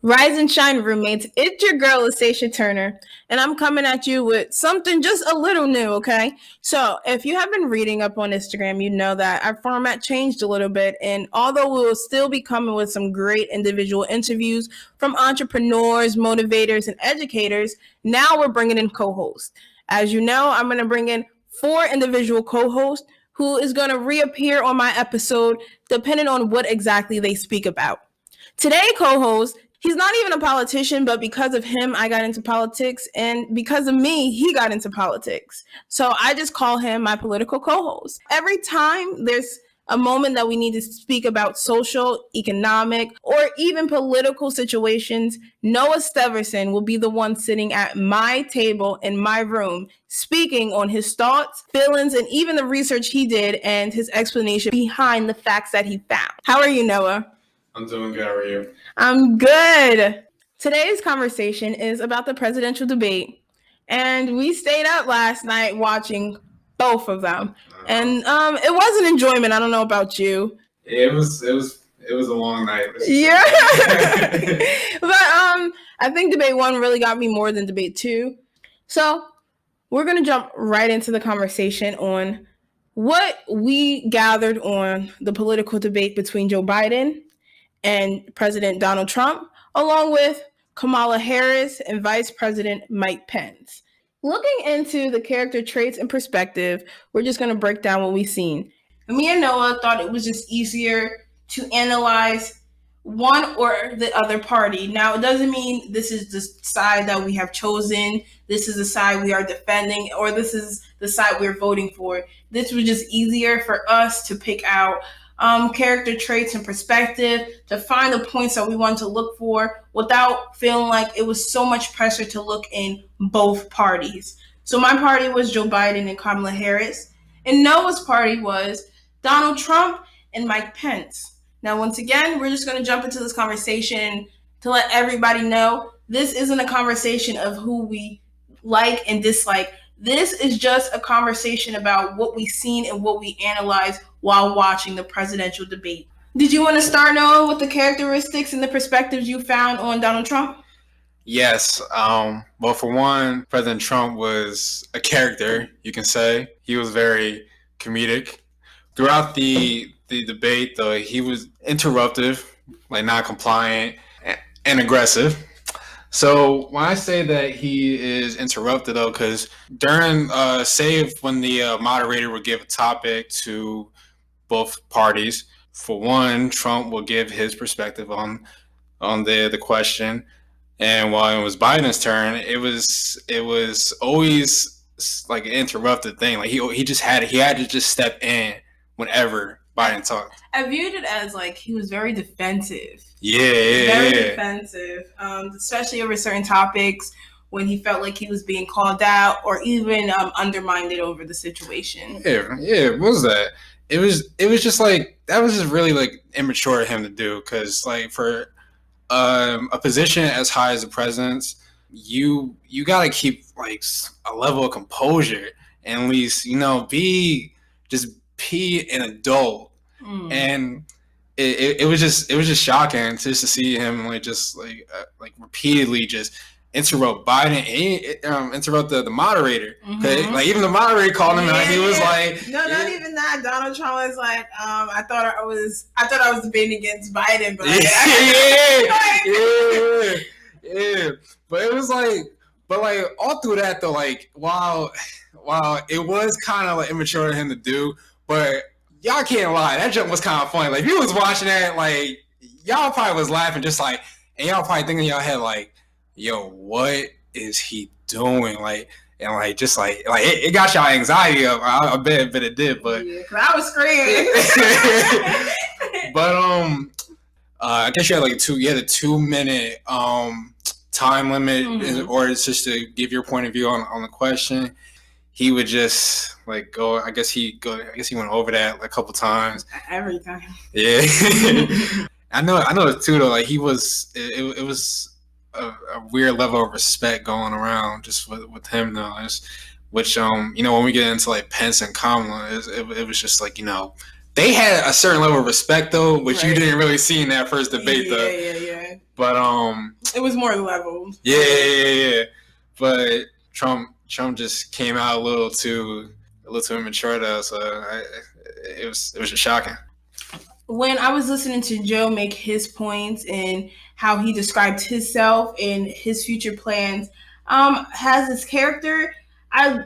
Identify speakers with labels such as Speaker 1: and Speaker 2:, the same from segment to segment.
Speaker 1: Rise and shine, roommates. It's your girl, LaSasha Turner, and I'm coming at you with something just a little new, okay? So, if you have been reading up on Instagram, you know that our format changed a little bit, and although we will still be coming with some great individual interviews from entrepreneurs, motivators, and educators, now we're bringing in co-hosts. As you know, I'm going to bring in 4 individual co-hosts who is going to reappear on my episode depending on what exactly they speak about. Today, co-host, he's not even a politician, but because of him, I got into politics, and because of me, he got into politics. So I just call him my political co-host. Every time there's a moment that we need to speak about social, economic, or even political situations, Noah Steverson will be the one sitting at my table in my room, speaking on his thoughts, feelings, and even the research he did and his explanation behind the facts that he found. How are you, Noah?
Speaker 2: I'm doing good. How are you?
Speaker 1: I'm good. Today's conversation is about the presidential debate, and we stayed up last night watching both of them. And it was an enjoyment. I don't know about you.
Speaker 2: Yeah, it was a long night.
Speaker 1: Yeah. But I think debate 1 really got me more than debate 2. So we're going to jump right into the conversation on what we gathered on the political debate between Joe Biden and President Donald Trump, along with Kamala Harris and Vice President Mike Pence. Looking into the character traits and perspective, we're just going to break down what we've seen. Me and Noah thought it was just easier to analyze one or the other party. Now, it doesn't mean this is the side that we have chosen, this is the side we are defending, or this is the side we're voting for. This was just easier for us to pick out character traits and perspective, to find the points that we want to look for without feeling like it was so much pressure to look in both parties. So my party was Joe Biden and Kamala Harris, and Noah's party was Donald Trump and Mike Pence. Now, once again, we're just going to jump into this conversation to let everybody know this isn't a conversation of who we like and dislike. This is just a conversation about what we've seen and what we analyzed while watching the presidential debate. Did you want to start, Noah, with the characteristics and the perspectives you found on Donald Trump?
Speaker 2: Yes. Well, for one, President Trump was a character, you can say. He was very comedic. Throughout the debate, though, he was interruptive, like not compliant, and aggressive. So when I say that he is interrupted, though, because during, when the moderator would give a topic to both parties, for one, Trump will give his perspective on the question, and while it was Biden's turn, it was always like an interrupted thing. Like he had to just step in whenever Biden talked.
Speaker 1: I viewed it as like he was very defensive.
Speaker 2: Very
Speaker 1: defensive, especially over certain topics when he felt like he was being called out or even undermined over the situation.
Speaker 2: Yeah. What was that? It was just like that was just really like immature of him to do, because like for a position as high as the president's, you gotta keep like a level of composure and at least be an adult. And it was just shocking just to see him like repeatedly just interrupt Biden and interrupt the moderator. Mm-hmm. Like even the moderator called him out. He was like,
Speaker 1: "No, not even that." Donald Trump was like, "I thought I was debating against Biden, but
Speaker 2: yeah." But it was like, all through that though, like while it was kind of like immature of him to do, but y'all can't lie, that joke was kind of funny. Like if you was watching that, like y'all probably was laughing just like, and y'all probably thinking in y'all head like, yo, what is he doing? Like, and like just like it got y'all anxiety up. I bet it did, but
Speaker 1: yeah, I was screaming.
Speaker 2: But I guess you had a 2-minute time limit, mm-hmm. or it's just to give your point of view on the question. He would just like go. I guess he went over that a couple times.
Speaker 1: Every time.
Speaker 2: Yeah. I know it too though. Like he was. It was a weird level of respect going around just with him though. Which when we get into like Pence and Kamala, it was just like they had a certain level of respect though, which right. You didn't really see in that first debate though.
Speaker 1: Yeah.
Speaker 2: But
Speaker 1: it was more leveled.
Speaker 2: Yeah. But Trump just came out a little too immature though, so it was just shocking.
Speaker 1: When I was listening to Joe make his points and how he described himself and his future plans, has his character,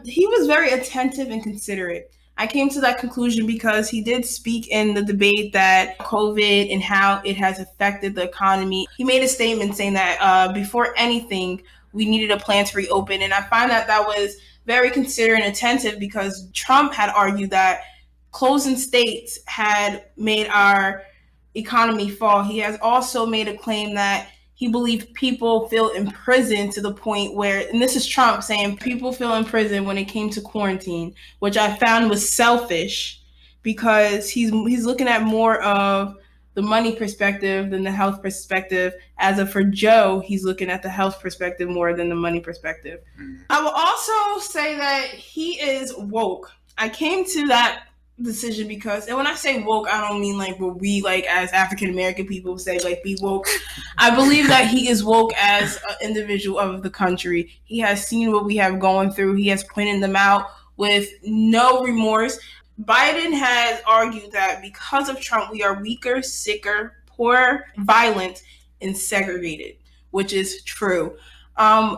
Speaker 1: he was very attentive and considerate. I came to that conclusion because he did speak in the debate that COVID and how it has affected the economy. He made a statement saying that before anything, we needed a plan to reopen. And I find that was very considerate and attentive because Trump had argued that closing states had made our economy fall. He has also made a claim that he believed people feel imprisoned to the point where, and this is Trump saying, people feel imprisoned when it came to quarantine, which I found was selfish because he's looking at more of the money perspective than the health perspective. As of for Joe, he's looking at the health perspective more than the money perspective. I will also say that he is woke. I came to that decision because, and when I say woke, I don't mean like what we like as African American people say like be woke. I believe that he is woke as an individual of the country. He has seen what we have going through. He has pointed them out with no remorse. Biden has argued that because of Trump, we are weaker, sicker, poorer, violent, and segregated, which is true.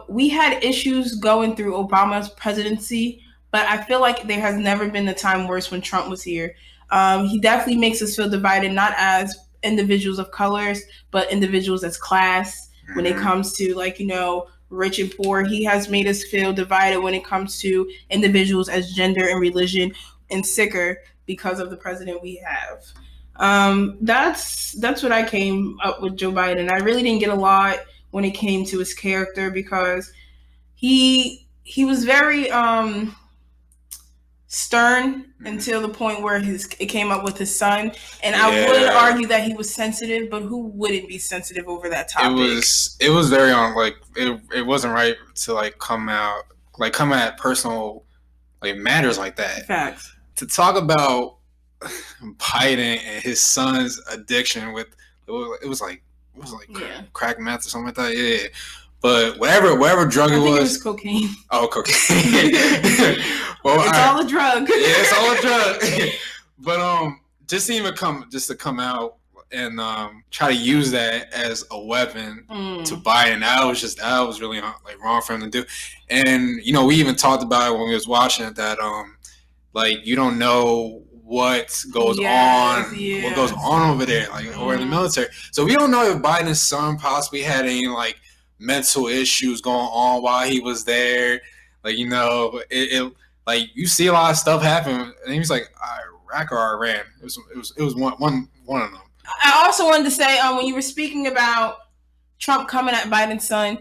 Speaker 1: We had issues going through Obama's presidency, but I feel like there has never been a time worse when Trump was here. He definitely makes us feel divided, not as individuals of colors, but individuals as class. When it comes to like, rich and poor, he has made us feel divided when it comes to individuals as gender and religion, and sicker because of the president we have. That's what I came up with Joe Biden. I really didn't get a lot when it came to his character because he was very stern until the point where it came up with his son, and I would argue that he was sensitive, but who wouldn't be sensitive over that topic?
Speaker 2: It was very it wasn't right to come at personal matters like that.
Speaker 1: Facts.
Speaker 2: To talk about Biden and his son's addiction with it was crack meth or something like that. Yeah. But whatever drug it was.
Speaker 1: It was cocaine.
Speaker 2: Oh, cocaine. Well,
Speaker 1: it's all a drug.
Speaker 2: Yeah, it's all a drug. But just to come out and try to use that as a weapon to Biden, that was really wrong for him to do. And we even talked about it when we was watching it that you don't know what goes on over there, or in the military. So we don't know if Biden's son possibly had any mental issues going on while he was there. You see a lot of stuff happen, and he was like Iraq or Iran. It was one of them.
Speaker 1: I also wanted to say when you were speaking about Trump coming at Biden's son,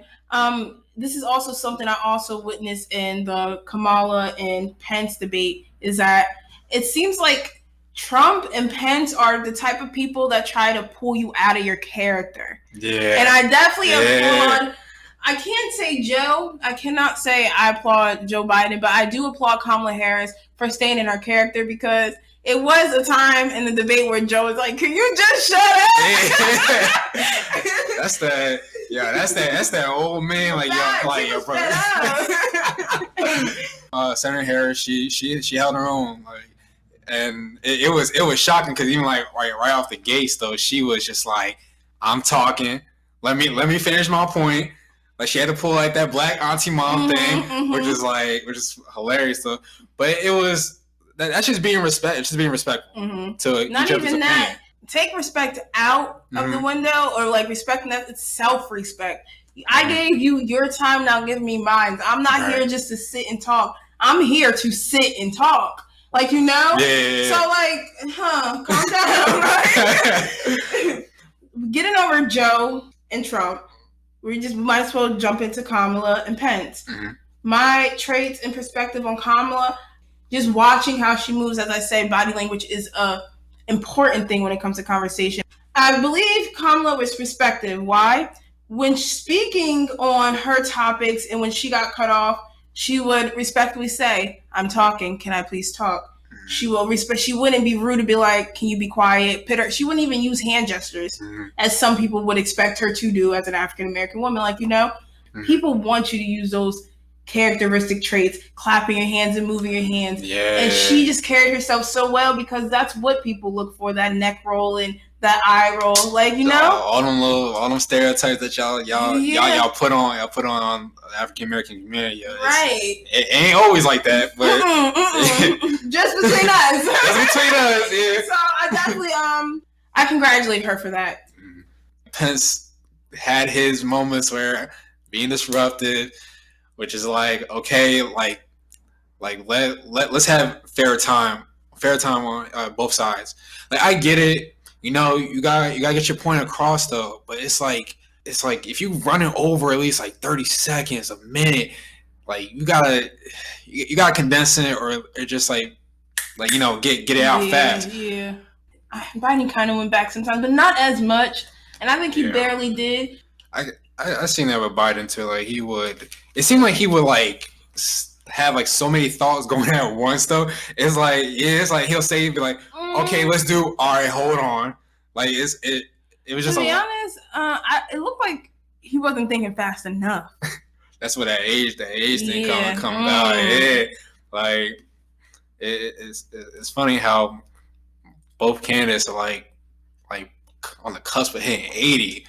Speaker 1: this is also something I also witnessed in the Kamala and Pence debate, is that it seems like Trump and Pence are the type of people that try to pull you out of your character.
Speaker 2: Yeah.
Speaker 1: And I definitely applaud. I can't say Joe. I cannot say I applaud Joe Biden, but I do applaud Kamala Harris for staying in her character because it was a time in the debate where Joe was like, "Can you just shut up?"
Speaker 2: That's that old man your brother. Senator Harris, she held her own, and it was shocking because even right off the gates though, she was just like, "I'm talking. Let me finish my point." She had to pull that black auntie mom thing, which is hilarious though. But it was that's just being respectful. It's just being respectful to
Speaker 1: not
Speaker 2: each other's
Speaker 1: even that.
Speaker 2: opinion.
Speaker 1: Take respect out of the window, or respecting that. It's self-respect. I gave you your time, now give me mine. I'm not here just to sit and talk. I'm here to sit and talk.
Speaker 2: Yeah.
Speaker 1: So calm down, right? Getting over Joe and Trump, we might as well jump into Kamala and Pence. My traits and perspective on Kamala, just watching how she moves, as I say, body language is a important thing when it comes to conversation. I believe Kamala was perspective. Why? When speaking on her topics and when she got cut off, she would respectfully say, "I'm talking. Can I please talk?" She will respect. She wouldn't be rude to be like, "Can you be quiet?" She wouldn't even use hand gestures, as some people would expect her to do as an African American woman. Like, people want you to use those characteristic traits, clapping your hands and moving your hands.
Speaker 2: Yeah.
Speaker 1: And she just carried herself so well because that's what people look for, that neck roll and that eye roll. Like,
Speaker 2: all them stereotypes that y'all put on the African American community.
Speaker 1: Right.
Speaker 2: It ain't always like that, but
Speaker 1: just between us.
Speaker 2: Just between us, yeah.
Speaker 1: So I definitely I congratulate her for that.
Speaker 2: Pence had his moments where being disruptive, which is like, okay, like let's have fair time on both sides. Like, I get it, you gotta get your point across though, but it's like if you running over at least like 30 seconds, a minute, like you gotta condense it or just get it out fast.
Speaker 1: Yeah, Biden kind of went back sometimes, but not as much, and I think he barely did.
Speaker 2: I seen that with Biden too. Like, it seemed like he would like have like so many thoughts going at once though. It's like he'll say, be like, okay, let's do, all right, hold on. Like, it was just,
Speaker 1: to be honest, it looked like he wasn't thinking fast enough.
Speaker 2: That's what that age thing coming out. Yeah. Like, it's funny how both candidates are like on the cusp of hitting 80.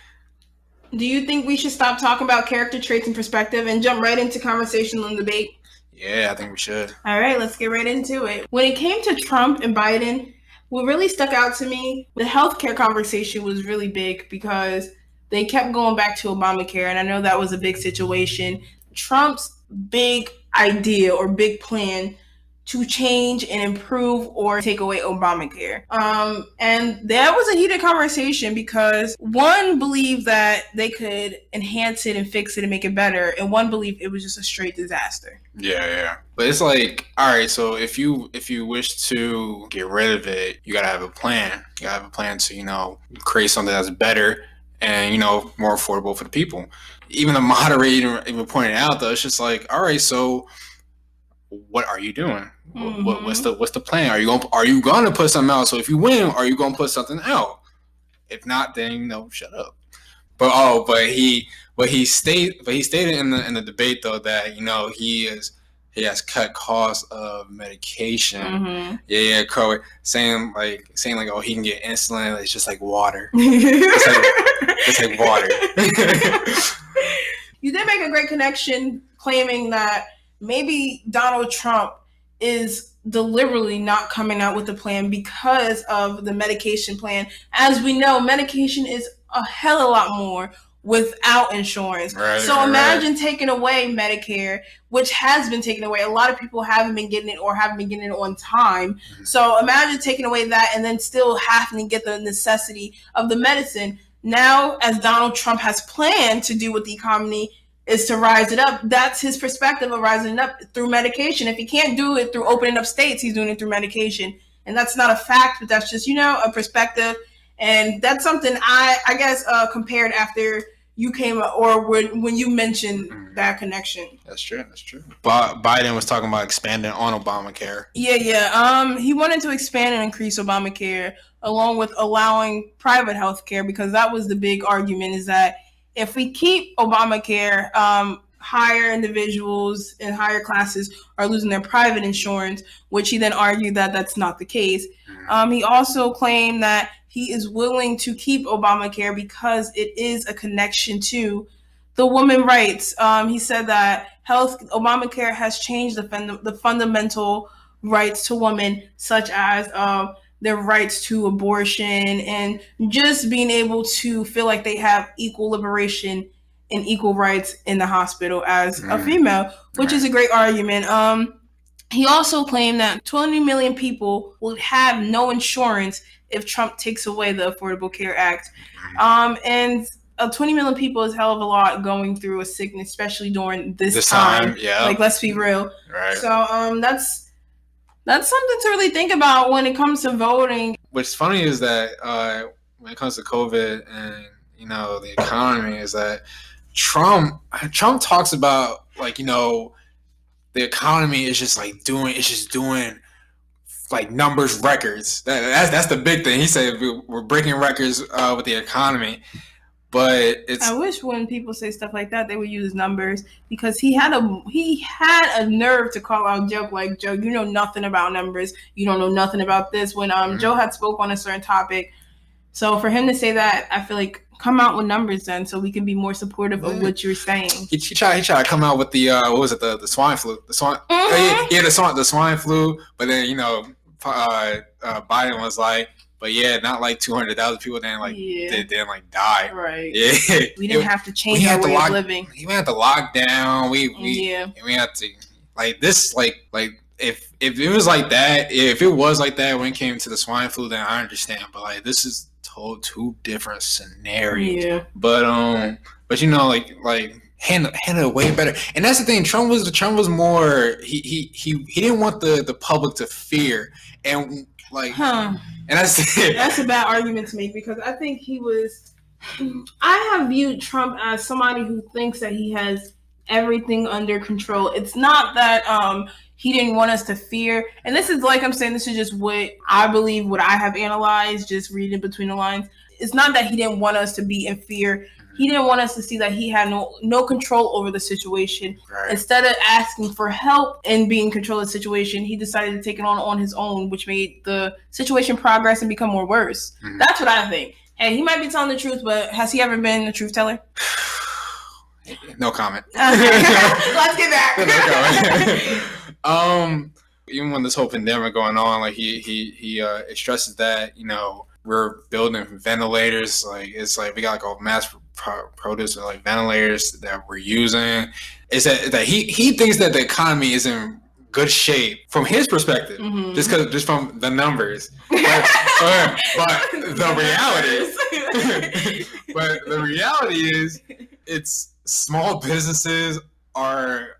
Speaker 1: Do you think we should stop talking about character traits and perspective and jump right into conversation and debate?
Speaker 2: Yeah, I think we should.
Speaker 1: All right, let's get right into it. When it came to Trump and Biden, what really stuck out to me, the healthcare conversation was really big because they kept going back to Obamacare, and I know that was a big situation. Trump's big idea or big plan to change and improve or take away Obamacare. And that was a heated conversation because one believed that they could enhance it and fix it and make it better, and one believed it was just a straight disaster.
Speaker 2: Yeah. But it's like, all right, so if you wish to get rid of it, you gotta have a plan. You gotta have a plan to, create something that's better and, more affordable for the people. Even the moderator even pointed out though, it's just like, all right, so what are you doing? What's the plan? Are you gonna put something out? So if you win, are you gonna put something out? If not, then shut up. But he stated in the debate though that he has cut costs of medication. Yeah, saying like oh, he can get insulin. It's just like water. It's like water.
Speaker 1: You did make a great connection, claiming that maybe Donald Trump is deliberately not coming out with the plan because of the medication plan. As we know, medication is a hell of a lot more without insurance. So imagine taking away Medicare, which has been taken away. A lot of people haven't been getting it or haven't been getting it on time. So imagine taking away that and then still having to get the necessity of the medicine. Now, as Donald Trump has planned to do with the economy, is to rise it up. That's his perspective of rising it up through medication. If he can't do it through opening up states, he's doing it through medication. And that's not a fact, but that's just, a perspective. And that's something I guess compared after you came or when you mentioned that connection.
Speaker 2: That's true. Biden was talking about expanding on Obamacare.
Speaker 1: Yeah. He wanted to expand and increase Obamacare along with allowing private health care, because that was the big argument, is that if we keep Obamacare, higher individuals in higher classes are losing their private insurance, which he then argued that that's not the case. He also claimed that he is willing to keep Obamacare because it is a connection to the women's rights. He said that Obamacare has changed the fundamental rights to women, such as their rights to abortion and just being able to feel like they have equal liberation and equal rights in the hospital as a female, which is a great argument. He also claimed that 20 million people would have no insurance if Trump takes away the Affordable Care Act. And 20 million people is a hell of a lot going through a sickness, especially during this time. Yeah. Like, let's be real. Right. So that's something to really think about when it comes to voting.
Speaker 2: What's funny is that when it comes to COVID and the economy, is that Trump talks about the economy is just doing like numbers records. That's the big thing. He said we're breaking records with the economy. But
Speaker 1: I wish when people say stuff like that, they would use numbers, because he had a nerve to call out Joe like, Joe, you know nothing about numbers. You don't know nothing about this. When Joe had spoke on a certain topic. So for him to say that, I feel like come out with numbers then, so we can be more supportive of what you're saying.
Speaker 2: He tried to come out with the what was it, the swine flu, the swine flu. But then Biden was like, but yeah, not like 200,000 people didn't like die. Right. Yeah.
Speaker 1: We didn't have to change our way of living.
Speaker 2: We had to lock down. We had to like this like if it was like that, if it was like that when it came to the swine flu, then I understand. But like this is two different scenarios. Yeah. But like handle it way better. And that's the thing. Trump was more he didn't want the public to fear, and like and
Speaker 1: that's a bad argument to make, because I think I have viewed Trump as somebody who thinks that he has everything under control. It's not that he didn't want us to fear. And this is, like I'm saying, this is just what I believe, what I have analyzed, just reading between the lines. It's not that he didn't want us to be in fear. He didn't want us to see that he had no control over the situation. Right. Instead of asking for help and being in control of the situation, he decided to take it on his own, which made the situation progress and become more worse. Mm-hmm. That's what I think. And he might be telling the truth, but has he ever been a truth teller?
Speaker 2: No comment.
Speaker 1: Let's get back.
Speaker 2: Even when this whole pandemic going on, like he stresses that, we're building ventilators. Like it's like we got like a mass produce of like ventilators that we're using. Is that he thinks that the economy is in good shape from his perspective, mm-hmm. just from the numbers. But the reality is it's small businesses are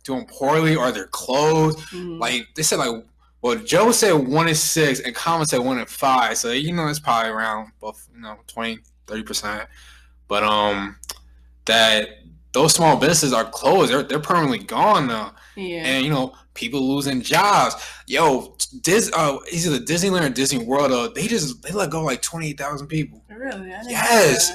Speaker 2: doing poorly, or they're closed. Mm-hmm. Like they said, like, well, Joe said 1 in 6 and Colin said 1 in 5. So it's probably around both 20-30%. But that those small businesses are closed. They're permanently gone now. Yeah. And people losing jobs. Yo, either Disneyland or Disney World, they let go like 28,000 people.
Speaker 1: Really?
Speaker 2: Yes.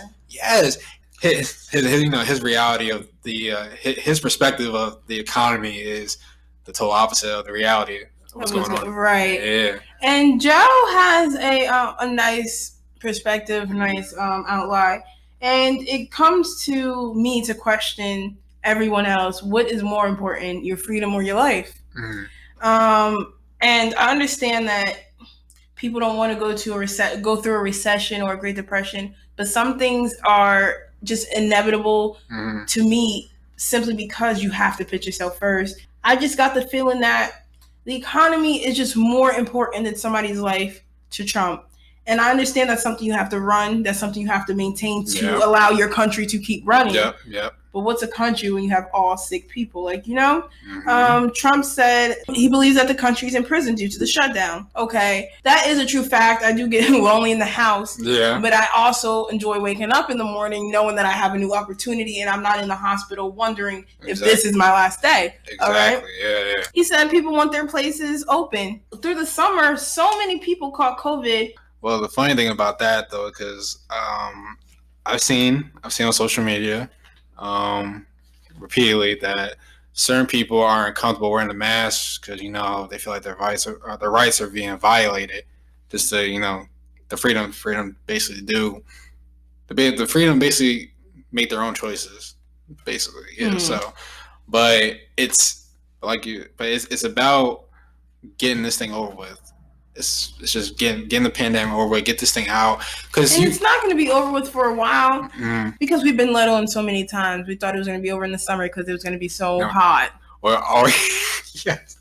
Speaker 2: His reality of his perspective of the economy is the total opposite of the reality of what's going on.
Speaker 1: Right.
Speaker 2: Yeah.
Speaker 1: And Joe has a nice perspective, nice outline, and it comes to me to question everyone else. What is more important, your freedom or your life? Mm-hmm. And I understand that people don't want to go through a recession or a Great Depression, but some things are just inevitable to me, simply because you have to put yourself first. I just got the feeling that the economy is just more important than somebody's life to Trump. And I understand that's something you have to run. That's something you have to maintain to allow your country to keep running.
Speaker 2: Yep.
Speaker 1: But what's a country when you have all sick people? Trump said he believes that the country's in prison due to the shutdown. Okay, that is a true fact. I do get lonely in the house. Yeah. But I also enjoy waking up in the morning knowing that I have a new opportunity and I'm not in the hospital wondering if this is my last day.
Speaker 2: Exactly.
Speaker 1: All right?
Speaker 2: Yeah.
Speaker 1: He said people want their places open. Through the summer, so many people caught COVID.
Speaker 2: Well, the funny thing about that, though, because I've seen on social media repeatedly that certain people aren't comfortable wearing the mask because they feel like their rights are being violated. Just to the freedom basically the freedom basically make their own choices, basically. Yeah. So, but it's about getting this thing over with. It's just getting the pandemic over with, get this thing out.
Speaker 1: And it's not going to be over with for a while because we've been let on so many times. We thought it was going to be over in the summer because it was going to be so hot.
Speaker 2: Yes.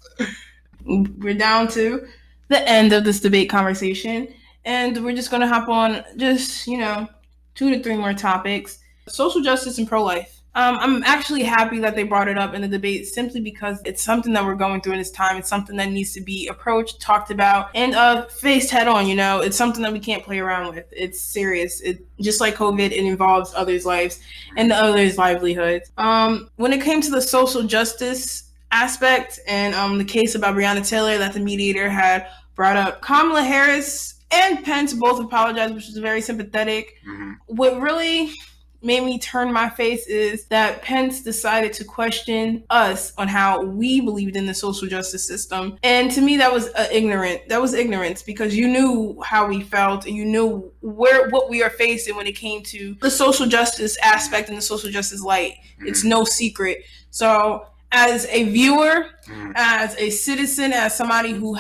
Speaker 1: We're down to the end of this debate conversation, and we're just going to hop on 2 to 3 more topics. Social justice and pro-life. I'm actually happy that they brought it up in the debate, simply because it's something that we're going through in this time. It's something that needs to be approached, talked about, and faced head on. It's something that we can't play around with. It's serious. It just like COVID, it involves others' lives and others' livelihoods. When it came to the social justice aspect and the case about Breonna Taylor that the mediator had brought up. Kamala Harris and Pence both apologized, which was very sympathetic.
Speaker 2: Mm-hmm.
Speaker 1: What really made me turn my face is that Pence decided to question us on how we believed in the social justice system. And to me, that was ignorance, because you knew how we felt and you knew what we are facing when it came to the social justice aspect and the social justice light. Mm-hmm. It's no secret. So as a viewer, as a citizen, as somebody who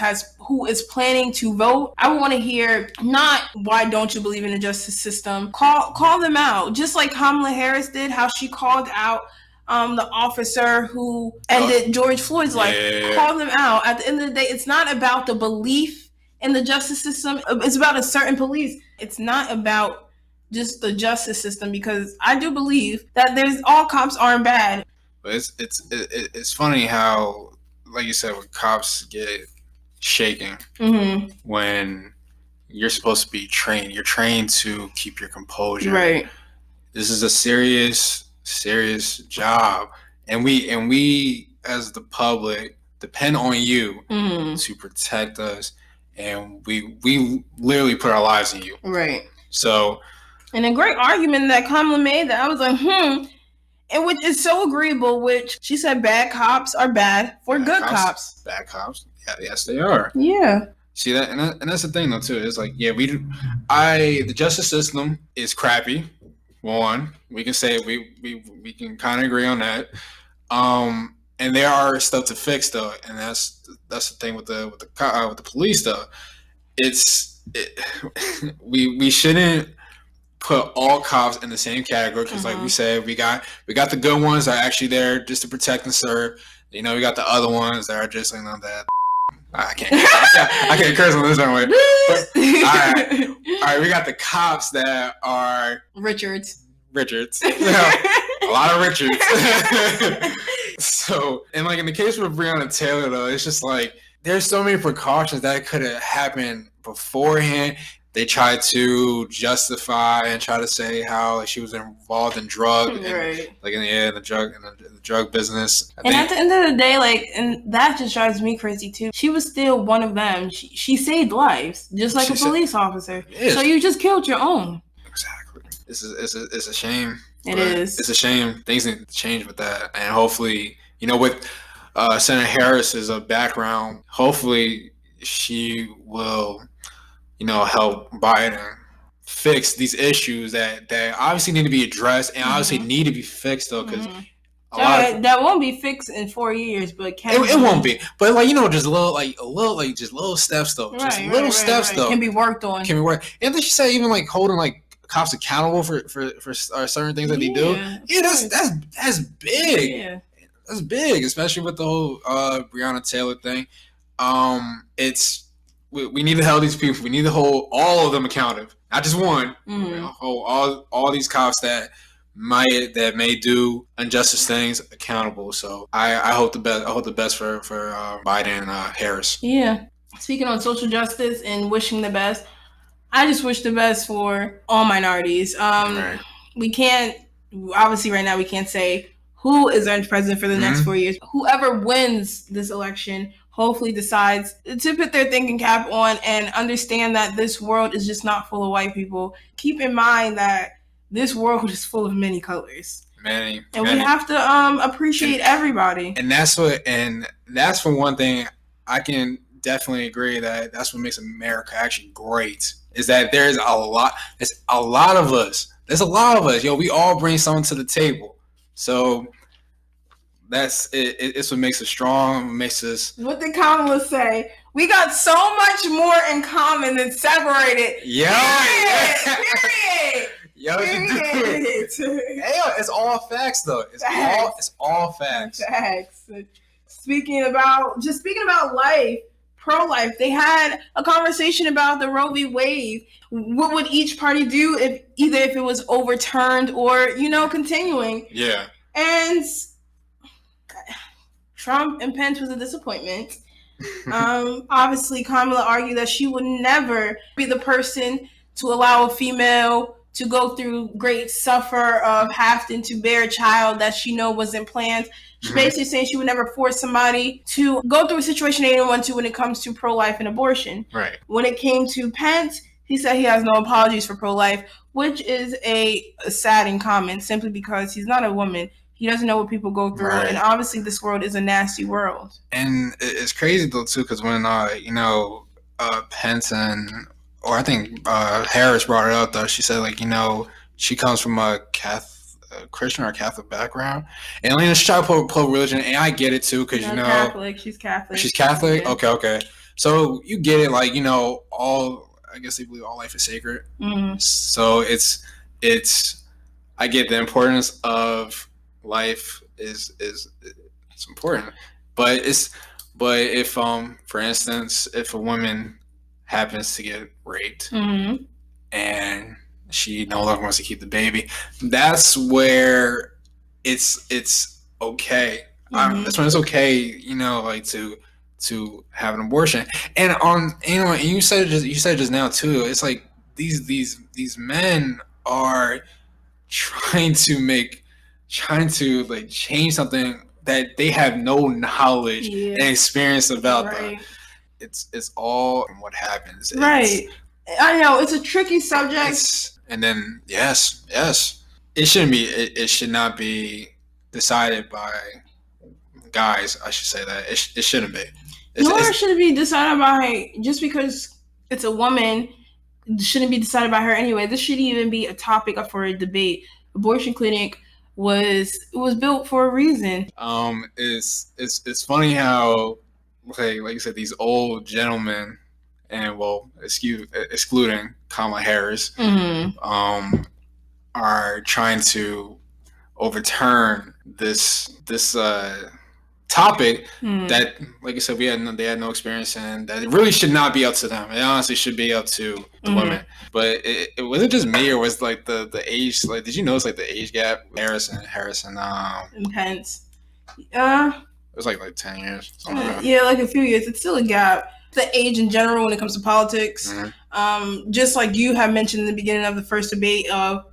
Speaker 1: is planning to vote, I want to hear not why don't you believe in the justice system. Call them out, just like Kamala Harris did, how she called out the officer who ended George Floyd's life. Yeah. Call them out. At the end of the day, it's not about the belief in the justice system. It's about a certain police. It's not about just the justice system, because I do believe that all cops aren't bad.
Speaker 2: But it's funny how, like you said, when cops get shaken, when you're supposed to be trained. You're trained to keep your composure.
Speaker 1: Right.
Speaker 2: This is a serious job, and we as the public depend on you to protect us, and we literally put our lives in you.
Speaker 1: Right.
Speaker 2: So,
Speaker 1: and a great argument that Kamala made that I was like, and which is so agreeable, which she said bad cops are bad for good cops.
Speaker 2: Bad cops? Yeah, yes, they are.
Speaker 1: Yeah.
Speaker 2: See that, and that's the thing though too. It's like, yeah, the justice system is crappy. One, we can say we can kind of agree on that. And there are stuff to fix though, and that's the thing with the police though. We shouldn't put all cops in the same category, because like we said, we got the good ones that are actually there just to protect and serve. You know, we got the other ones that are just like that. I can't curse on this one. All right, we got the cops that are Richards. A lot of Richards. So, and like in the case with Breonna Taylor though, it's just like there's so many precautions that could have happened beforehand. They tried to justify and try to say how she was involved in drug,
Speaker 1: right?
Speaker 2: Like in the drug business.
Speaker 1: At the end of the day, like, and that just drives me crazy too. She was still one of them. She saved lives, just like a police officer. So you just killed your own.
Speaker 2: Exactly. It's a shame.
Speaker 1: It is.
Speaker 2: It's a shame. Things need to change with that, and hopefully, with Senator Harris's background, hopefully she will. Help Biden fix these issues that obviously need to be addressed and obviously need to be fixed though, because
Speaker 1: that won't be fixed in 4 years, but
Speaker 2: it won't be. But just little steps though, steps though
Speaker 1: can be worked on.
Speaker 2: And then she said even like holding like cops accountable for certain things that they do. Yeah, that's big. Yeah. That's big, especially with the whole Breonna Taylor thing. We need to hold these people. We need to hold all of them accountable, not just one. Hold all these cops that may do injustice things accountable. So I hope the best. I hope the best for Biden and Harris.
Speaker 1: Yeah. Speaking on social justice and wishing the best, I just wish the best for all minorities.
Speaker 2: Right.
Speaker 1: We can't obviously right now we can't say who is our president for the next 4 years. Whoever wins this election hopefully decides to put their thinking cap on and understand that this world is just not full of white people. Keep in mind that this world is full of many colors.
Speaker 2: Many.
Speaker 1: We have to appreciate everybody.
Speaker 2: And that's for one thing I can definitely agree that's what makes America actually great. Is that there's a lot of us. There's a lot of us. We all bring something to the table. So that's it. It's what makes us strong. Makes us.
Speaker 1: What did Kamala say? We got so much more in common than separated. Period.
Speaker 2: It's all facts though. It's all facts.
Speaker 1: Facts. Speaking about life, pro-life, they had a conversation about the Roe v. Wade. What would each party do if it was overturned or continuing?
Speaker 2: Yeah.
Speaker 1: And Trump and Pence was a disappointment. Obviously, Kamala argued that she would never be the person to allow a female to go through great suffer of having to bear a child that she know wasn't planned. She basically saying she would never force somebody to go through a situation they didn't want to when it comes to pro-life and abortion.
Speaker 2: Right.
Speaker 1: When it came to Pence, he said he has no apologies for pro-life, which is a saddening comment simply because he's not a woman. He doesn't know what people go through, and obviously this world is a nasty world.
Speaker 2: And it's crazy though too, because when Pence or I think Harris brought it up though, she said like she comes from a Christian or Catholic background, and she's trying to put religion, and I get it too because
Speaker 1: Catholic. She's Catholic.
Speaker 2: She's Catholic.
Speaker 1: Yeah.
Speaker 2: Okay. So you get it, like I guess they believe all life is sacred. Mm-hmm. So it's I get the importance of life is it's important, but if for instance if a woman happens to get raped and she no longer wants to keep the baby, that's where it's okay. That's when it's okay, like to have an abortion. And and you said just now too. It's like these men are trying to like change something that they have no knowledge and experience about. Right. It's all what happens.
Speaker 1: Right. I know it's a tricky subject.
Speaker 2: And then yes, it shouldn't be. It should not be decided by guys. I should say that it shouldn't be.
Speaker 1: Nor should it be decided by just because it's a woman. It shouldn't be decided by her anyway. This shouldn't even be a topic up for a debate. Abortion clinic was built for a reason.
Speaker 2: It's funny how like you said, these old gentlemen, and excluding Kamala Harris, are trying to overturn this topic that, like I said, they had no experience in. That it really should not be up to them. It honestly should be up to the women. But was it just me, or was like the age? Like, did you notice like the age gap? Harris and
Speaker 1: Pence.
Speaker 2: It was like 10 years.
Speaker 1: Yeah, like a few years. It's still a gap. The age in general when it comes to politics. Just like you have mentioned in the beginning of the first debate,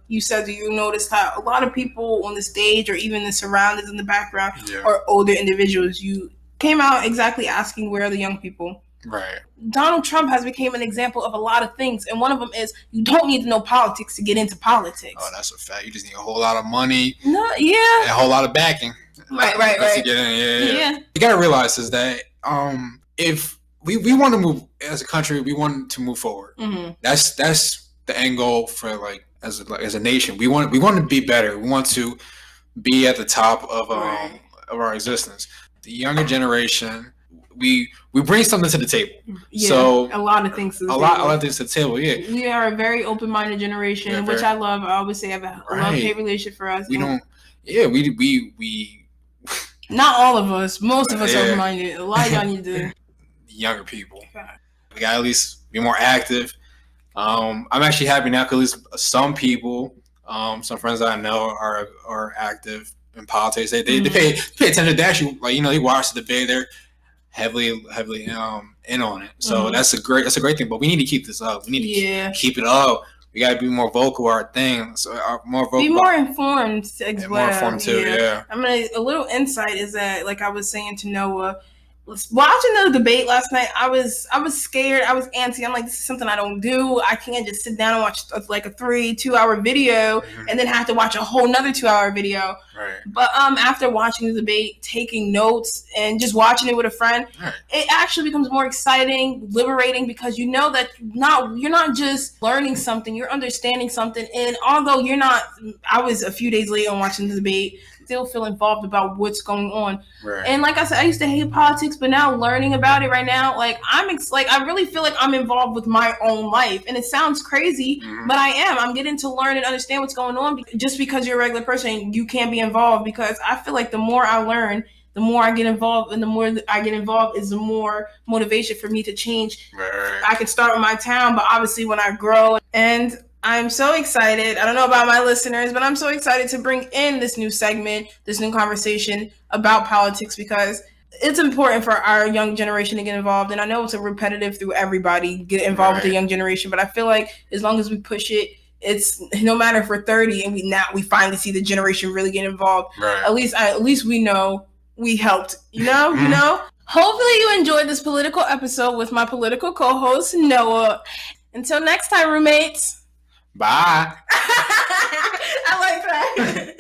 Speaker 1: you said that you noticed how a lot of people on the stage or even the surroundings in the background are older individuals. You came out exactly asking where are the young people.
Speaker 2: Right.
Speaker 1: Donald Trump has become an example of a lot of things, and one of them is you don't need to know politics to get into politics.
Speaker 2: Oh, that's a fact. You just need a whole lot of money.
Speaker 1: No, yeah.
Speaker 2: And a whole lot of backing.
Speaker 1: Right.
Speaker 2: To get in. Yeah. You gotta realize is that if we want to move as a country, we want to move forward. That's the end goal for like as a nation. We want to be better. We want to be at the top of our existence. The younger generation, we bring something to the table. Yeah, so
Speaker 1: a lot of things to the table.
Speaker 2: A lot of things to the table. Yeah,
Speaker 1: we are a very open-minded generation, which I love. I always say I have a love-hate relationship for us.
Speaker 2: We don't. Yeah, we.
Speaker 1: Not all of us. Most of us are open-minded. A lot of y'all need to.
Speaker 2: Younger people. We gotta at least be more active. I'm actually happy now because at least some people, some friends that I know are active in politics. They pay attention. They actually they watch the debate. They're heavily in on it. So that's a great thing. But we need to keep this up. We need to keep it up. We gotta be more vocal our thing. So
Speaker 1: be more informed as well.
Speaker 2: More informed too. Yeah.
Speaker 1: I mean, a little insight is that, like I was saying to Noah, watching the debate last night, I was scared. I was antsy. I'm like, this is something I don't do. I can't just sit down and watch like a 2-hour video and then have to watch a whole nother 2-hour video.
Speaker 2: Right.
Speaker 1: But after watching the debate, taking notes and just watching it with a friend, it actually becomes more exciting, liberating, because you know that you're not just learning something, you're understanding something. And although I was a few days late on watching the debate, still feel involved about what's going on.
Speaker 2: Right.
Speaker 1: And like I said, I used to hate politics, but now learning about it right now, like I really feel like I'm involved with my own life. And it sounds crazy, but I am. I'm getting to learn and understand what's going on. Just because you're a regular person, you can't be involved, because I feel like the more I learn, the more I get involved, and the more I get involved is the more motivation for me to change.
Speaker 2: Right.
Speaker 1: I can start with my town, but obviously when I grow, and I'm so excited. I don't know about my listeners, but I'm so excited to bring in this new segment, this new conversation about politics, because it's important for our young generation to get involved. And I know it's a repetitive through everybody, get involved with the young generation, but I feel like as long as we push it, it's no matter if we're 30 and we finally see the generation really get involved.
Speaker 2: Right.
Speaker 1: At least we know we helped. You know. Hopefully you enjoyed this political episode with my political co-host Noah. Until next time, roommates.
Speaker 2: Bye.
Speaker 1: I like that.